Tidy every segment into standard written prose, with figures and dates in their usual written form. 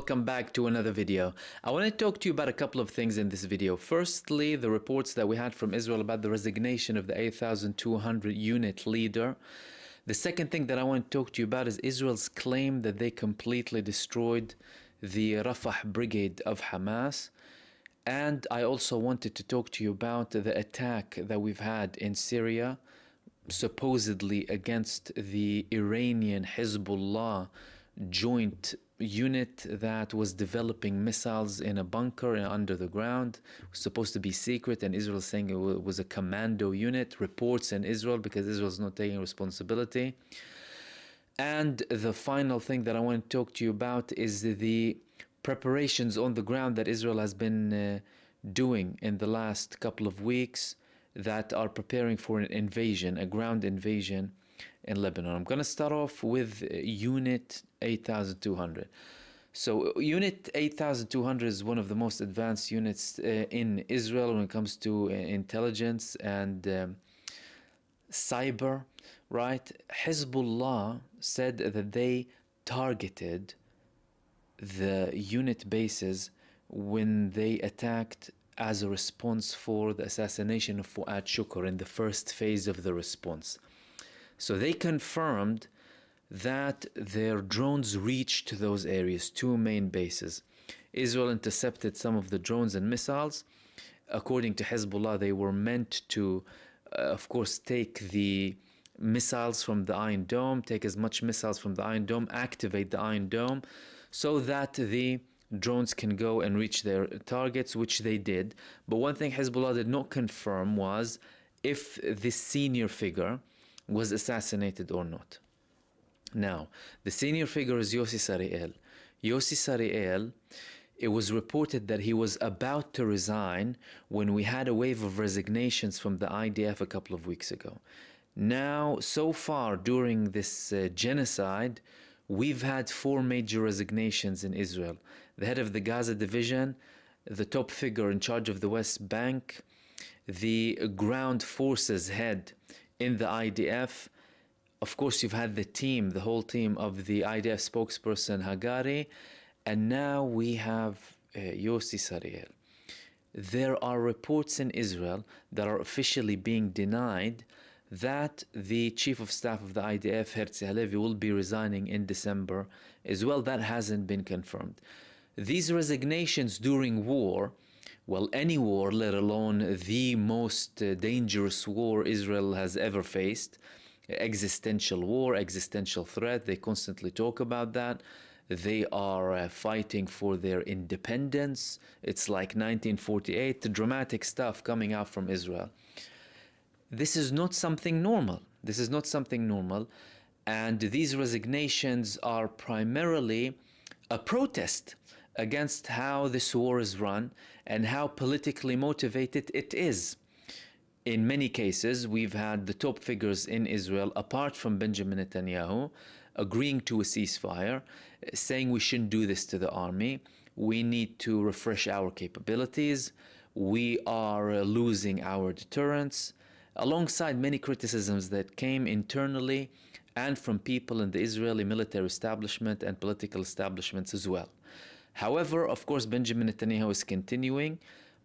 welcome back to another video. I want to talk to you about a couple of things in this video. Firstly, the reports that we had from Israel about the resignation of the 8,200 unit leader. The second thing that I want to talk to you about is Israel's claim that they completely destroyed the Rafah brigade of Hamas. And I also wanted to talk to you about the attack that we've had in Syria, supposedly against the Iranian HIZBULLAH joint unit that was developing missiles in a bunker under the ground. It was supposed to be secret, and Israel saying it was a commando unit. Reports in Israel, because Israel's not taking responsibility. And the final thing that I want to talk to you about is the preparations on the ground that Israel has been doing in the last couple of weeks that are preparing for an invasion, a ground invasion in Lebanon. I'm going to start off with Unit 8,200. So Unit 8,200 is one of the most advanced units in Israel when it comes to intelligence and cyber, right? Hezbollah said that they targeted the unit bases when they attacked as a response for the assassination of Fuad Shukr in the first phase of the response. So they confirmed that their drones reached those areas, two main bases. Israel intercepted some of the drones and missiles. According to Hezbollah, they were meant to, of course, take the missiles from the Iron Dome, take as much missiles from the Iron Dome, activate the Iron Dome, so that the drones can go and reach their targets, which they did. But one thing Hezbollah did not confirm was if this senior figure was assassinated or not. Now, the senior figure is Yossi Sariel. Yossi Sariel, it was reported that he was about to resign when we had a wave of resignations from the IDF a couple of weeks ago. Now, so far during this genocide, we've had 4 major resignations in Israel. The head of the Gaza division, the top figure in charge of the West Bank, the ground forces head in the IDF. Of course, you've had the whole team of the IDF spokesperson Hagari, and now we have Yossi Sariel. There are reports in Israel that are officially being denied that the chief of staff of the IDF, Herzi Halevi, will be resigning in December as well. That hasn't been confirmed. These resignations during war, well, any war, let alone the most dangerous war Israel has ever faced, existential war, existential threat, they constantly talk about that. They are fighting for their independence. It's like 1948, the dramatic stuff coming out from Israel. This is not something normal. This is not something normal. And these resignations are primarily a protest against how this war is run and how politically motivated it is. In many cases, we've had the top figures in Israel, apart from Benjamin Netanyahu, agreeing to a ceasefire, saying we shouldn't do this to the army. We need to refresh our capabilities. We are losing our deterrence, alongside many criticisms that came internally and from people in the Israeli military establishment and political establishments as well. However, of course, Benjamin Netanyahu is continuing,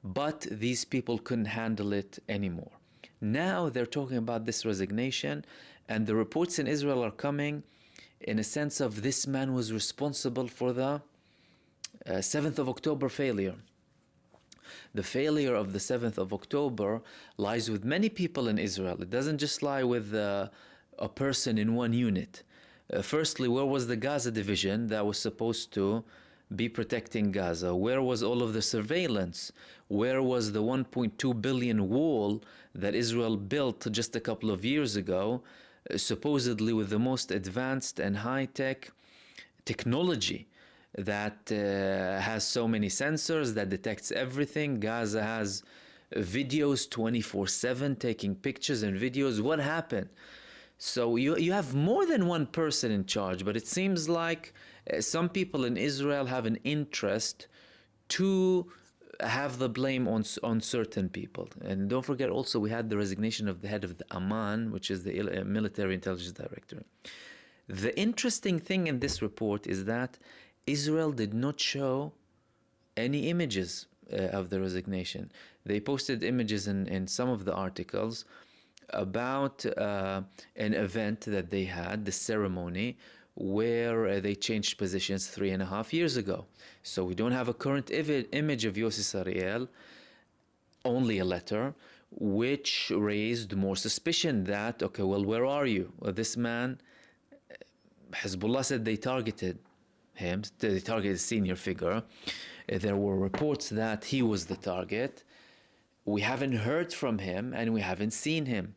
but these people couldn't handle it anymore. Now they're talking about this resignation, and the reports in Israel are coming in a sense of this man was responsible for the 7th of October failure. The failure of the 7th of October lies with many people in Israel. It doesn't just lie with a person in one unit. Firstly, where was the Gaza division that was supposed to be protecting Gaza? Where was all of the surveillance? Where was the 1.2 billion wall that Israel built just a couple of years ago, supposedly with the most advanced and high-tech technology that has so many sensors that detects everything? Gaza has videos 24/7 taking pictures and videos. What happened? So you have more than one person in charge, but it seems like some people in Israel have an interest to have the blame on certain people. And don't forget also we had the resignation of the head of the Amman, which is the military intelligence director. The interesting thing in this report is that Israel did not show any images of the resignation. They posted images in some of the articles about an event that they had, the ceremony, where they changed positions 3.5 years ago. So we don't have a current image of Yossi Sariel, only a letter, which raised more suspicion that, okay, well, where are you? Well, this man, Hezbollah said they targeted him, they targeted a senior figure. There were reports that he was the target. We haven't heard from him and we haven't seen him.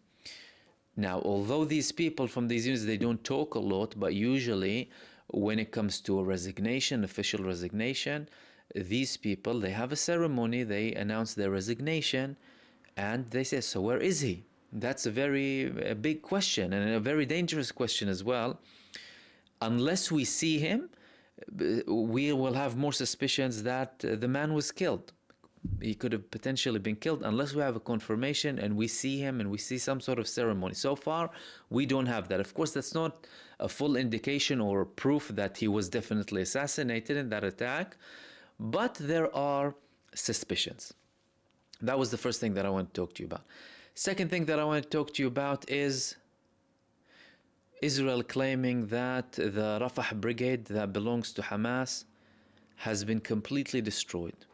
Now, although these people from these units, they don't talk a lot, but usually when it comes to a resignation, official resignation, these people, they have a ceremony, they announce their resignation, and they say, so where is he? That's a big question, and a very dangerous question as well. Unless we see him, we will have more suspicions that the man was killed. He could have potentially been killed unless we have a confirmation and we see him and we see some sort of ceremony. So far, we don't have that. Of course, that's not a full indication or proof that he was definitely assassinated in that attack, but there are suspicions. That was the first thing that I want to talk to you about. Second thing that I want to talk to you about is Israel claiming that the Rafah brigade that belongs to Hamas has been completely destroyed.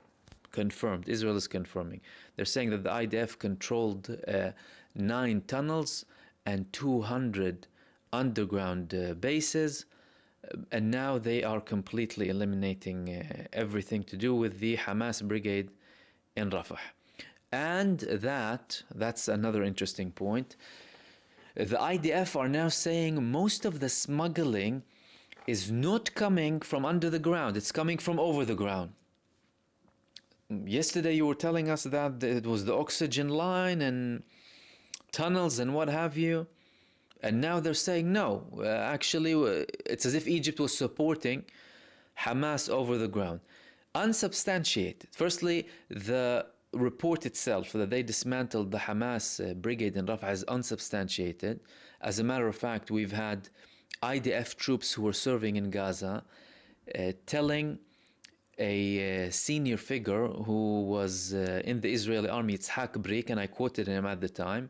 Confirmed. Israel is confirming. They're saying that the IDF controlled 9 tunnels and 200 underground bases, and now they are completely eliminating everything to do with the Hamas brigade in Rafah. And that's another interesting point. The IDF are now saying most of the smuggling is not coming from under the ground, it's coming from over the ground. Yesterday you were telling us that it was the oxygen line and tunnels and what have you, and now they're saying no, actually it's as if Egypt was supporting Hamas over the ground. Unsubstantiated. Firstly, the report itself that they dismantled the Hamas brigade in Rafah is unsubstantiated. As a matter of fact, we've had IDF troops who were serving in Gaza telling a senior figure who was in the Israeli army, it's Brik, and I quoted him at the time,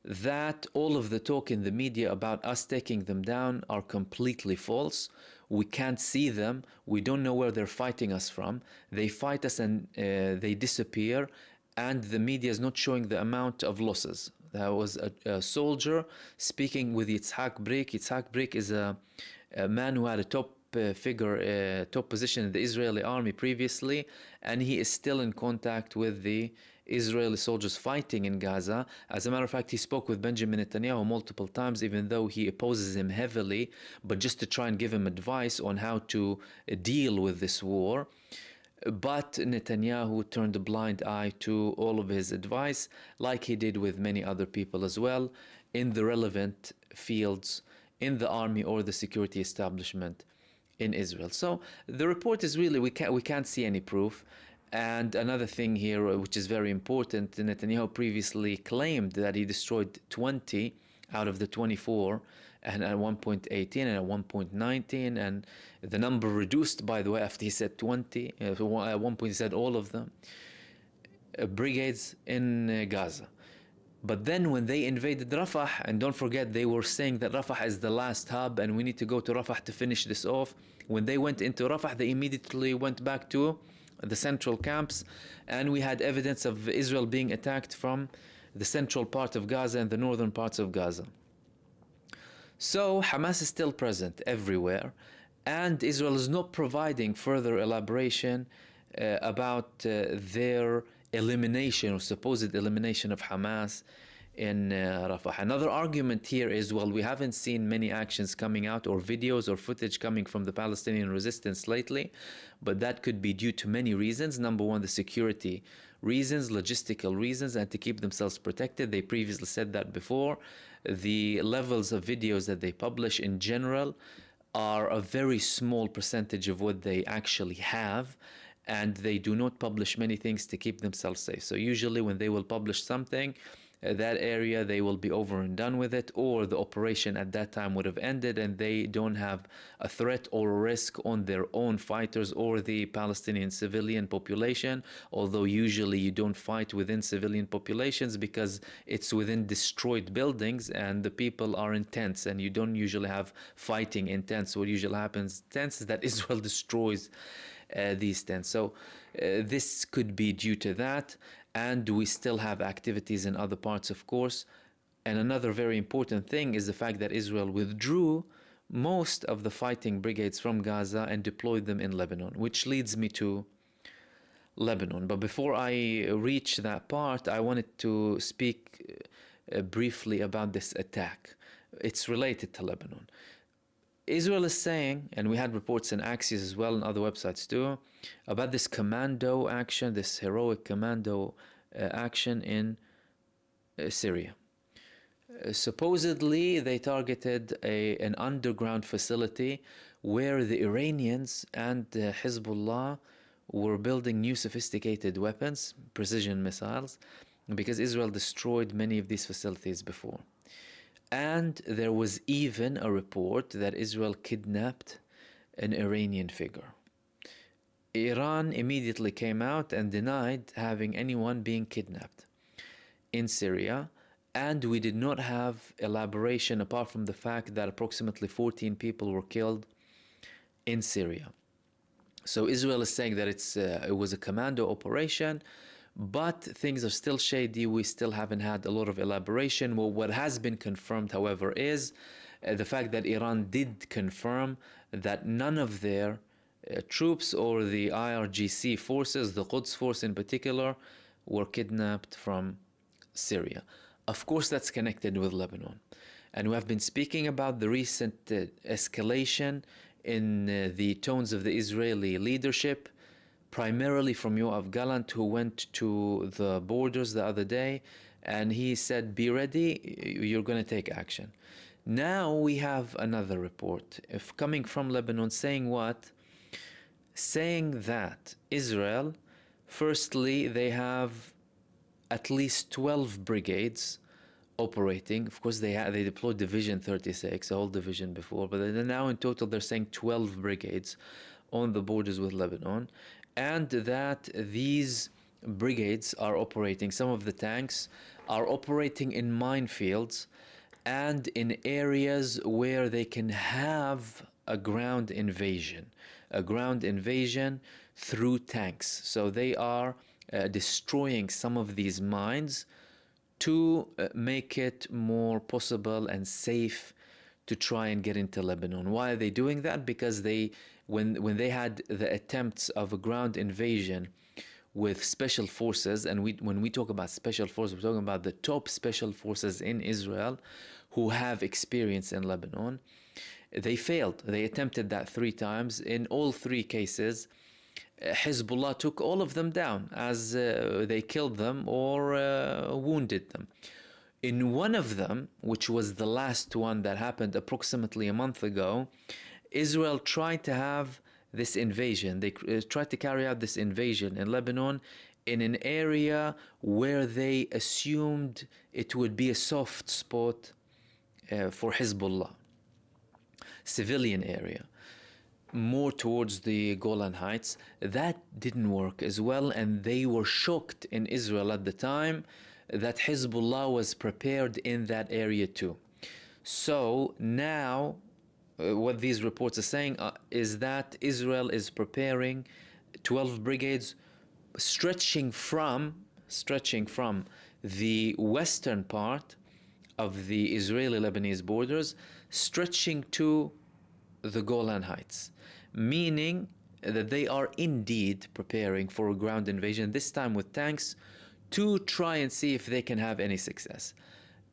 that all of the talk in the media about us taking them down are completely false. We can't see them. We don't know where they're fighting us from. They fight us and they disappear, and the media is not showing the amount of losses. There was a soldier speaking with Yitzhak Brik. Yitzhak Brik is a man who had a top position in the Israeli army previously, and he is still in contact with the Israeli soldiers fighting in Gaza. As a matter of fact, he spoke with Benjamin Netanyahu multiple times, even though he opposes him heavily, but just to try and give him advice on how to deal with this war. But Netanyahu turned a blind eye to all of his advice, like he did with many other people as well, in the relevant fields in the army or the security establishment in Israel. So the report is really, we can't see any proof. And another thing here, which is very important, Netanyahu previously claimed that he destroyed 20 out of the 24, and at one point 18 and at one point 19, and the number reduced, by the way, after he said 20. At one point he said all of them, brigades in Gaza. But then when they invaded Rafah, and don't forget they were saying that Rafah is the last hub and we need to go to Rafah to finish this off. When they went into Rafah, they immediately went back to the central camps, and we had evidence of Israel being attacked from the central part of Gaza and the northern parts of Gaza. So Hamas is still present everywhere, and Israel is not providing further elaboration about their elimination or supposed elimination of Hamas in Rafah. Another argument here is, well, we haven't seen many actions coming out or videos or footage coming from the Palestinian resistance lately, but that could be due to many reasons. Number one, the security reasons, logistical reasons, and to keep themselves protected. They previously said that before. The levels of videos that they publish in general are a very small percentage of what they actually have, and they do not publish many things to keep themselves safe. So usually when they will publish something, that area, they will be over and done with it, or the operation at that time would have ended and they don't have a threat or a risk on their own fighters or the Palestinian civilian population. Although usually you don't fight within civilian populations because it's within destroyed buildings and the people are in tents, and you don't usually have fighting in tents. What usually happens in tents is that Israel destroys these tents. So this could be due to that. And we still have activities in other parts, of course. And another very important thing is the fact that Israel withdrew most of the fighting brigades from Gaza and deployed them in Lebanon, which leads me to Lebanon. But before I reach that part, I wanted to speak briefly about this attack. It's related to Lebanon. Israel is saying, and we had reports in Axios as well and other websites too, about this commando action, this heroic commando action in Syria. Supposedly, they targeted an underground facility where the Iranians and HIZBULLAH were building new sophisticated weapons, precision missiles, because Israel destroyed many of these facilities before. And there was even a report that Israel kidnapped an Iranian figure. Iran immediately came out and denied having anyone being kidnapped in Syria, and we did not have elaboration apart from the fact that approximately 14 people were killed in Syria. So Israel is saying that it was a commando operation, but things are still shady. We still haven't had a lot of elaboration. Well, what has been confirmed, however, is the fact that Iran did confirm that none of their troops or the IRGC forces, the Quds force in particular, were kidnapped from Syria. Of course, that's connected with Lebanon. And we have been speaking about the recent escalation in the tones of the Israeli leadership, primarily from Yoav Gallant, who went to the borders the other day, and he said, be ready, you're going to take action. Now we have another report coming from Lebanon saying what? Saying that Israel, firstly, they have at least 12 brigades operating. Of course, they deployed Division 36, a whole division before, but now in total they're saying 12 brigades on the borders with Lebanon. And that these brigades are operating, some of the tanks are operating in minefields and in areas where they can have a ground invasion through tanks. So they are destroying some of these mines to make it more possible and safe to try and get into Lebanon. Why are they doing that? Because when they had the attempts of a ground invasion with special forces, and when we talk about special forces, we're talking about the top special forces in Israel who have experience in Lebanon. They failed. They attempted that 3 times. In all 3 cases, Hezbollah took all of them down as they killed them or wounded them. In one of them, which was the last one that happened approximately a month ago, Israel tried to have this invasion. They tried to carry out this invasion in Lebanon in an area where they assumed it would be a soft spot for Hezbollah, civilian area, more towards the Golan Heights. That didn't work as well, and they were shocked in Israel at the time that Hezbollah was prepared in that area too. So now what these reports are saying is that Israel is preparing 12 brigades stretching from the western part of the Israeli-Lebanese borders, stretching to the Golan Heights, meaning that they are indeed preparing for a ground invasion, this time with tanks, to try and see if they can have any success.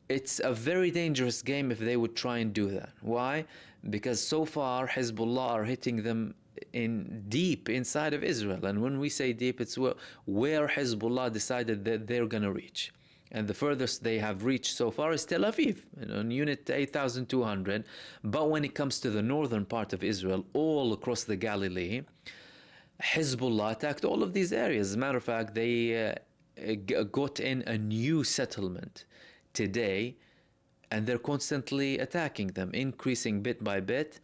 It's a very dangerous game if they would try and do that. Why? Because so far Hezbollah are hitting them in deep inside of Israel, and when we say deep, it's where Hezbollah decided that they're going to reach. And the furthest they have reached so far is Tel Aviv, on unit 8,200. But when it comes to the northern part of Israel, all across the Galilee, Hezbollah attacked all of these areas. As a matter of fact, they got in a new settlement today, and they're constantly attacking them, increasing bit by bit,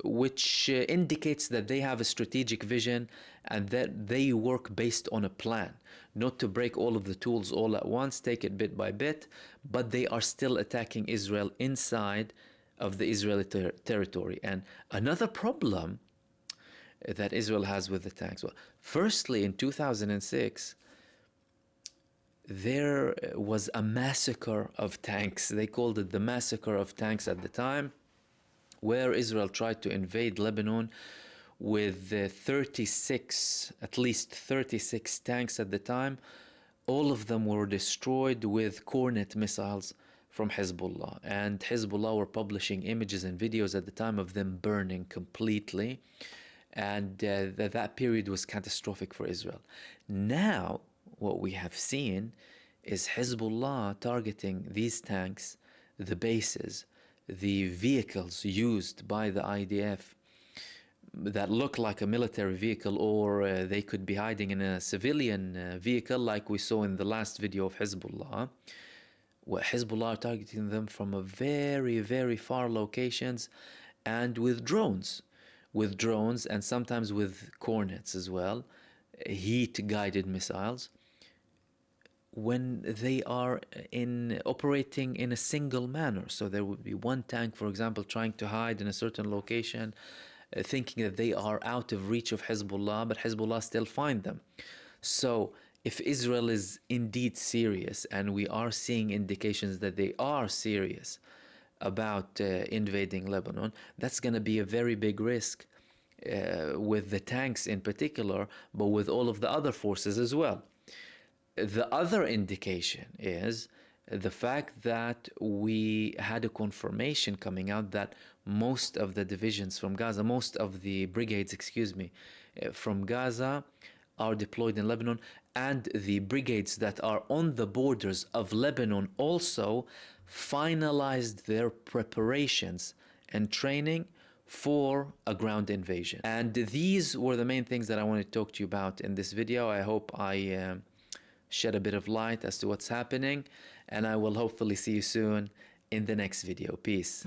which indicates that they have a strategic vision and that they work based on a plan, not to break all of the tools all at once, take it bit by bit, but they are still attacking Israel inside of the Israeli territory. And another problem that Israel has with the tanks, well, firstly, in 2006, there was a massacre of tanks. They called it the massacre of tanks at the time, where Israel tried to invade Lebanon with 36, at least 36 tanks at the time. All of them were destroyed with Cornet missiles from Hezbollah. And Hezbollah were publishing images and videos at the time of them burning completely. And that period was catastrophic for Israel. Now, what we have seen is Hezbollah targeting these tanks, the bases, the vehicles used by the IDF that look like a military vehicle, or they could be hiding in a civilian vehicle like we saw in the last video of Hezbollah. Hezbollah are targeting them from a very, very far locations, and with drones and sometimes with Cornets as well, heat-guided missiles, when they are operating in a single manner. So there would be one tank, for example, trying to hide in a certain location, thinking that they are out of reach of Hezbollah, but Hezbollah still find them. So if Israel is indeed serious, and we are seeing indications that they are serious about invading Lebanon, that's going to be a very big risk with the tanks in particular, but with all of the other forces as well. The other indication is the fact that we had a confirmation coming out that most of the divisions from Gaza, most of the brigades, from Gaza are deployed in Lebanon, and the brigades that are on the borders of Lebanon also finalized their preparations and training for a ground invasion. And these were the main things that I wanted to talk to you about in this video. I hope I shed a bit of light as to what's happening, and I will hopefully see you soon in the next video. Peace.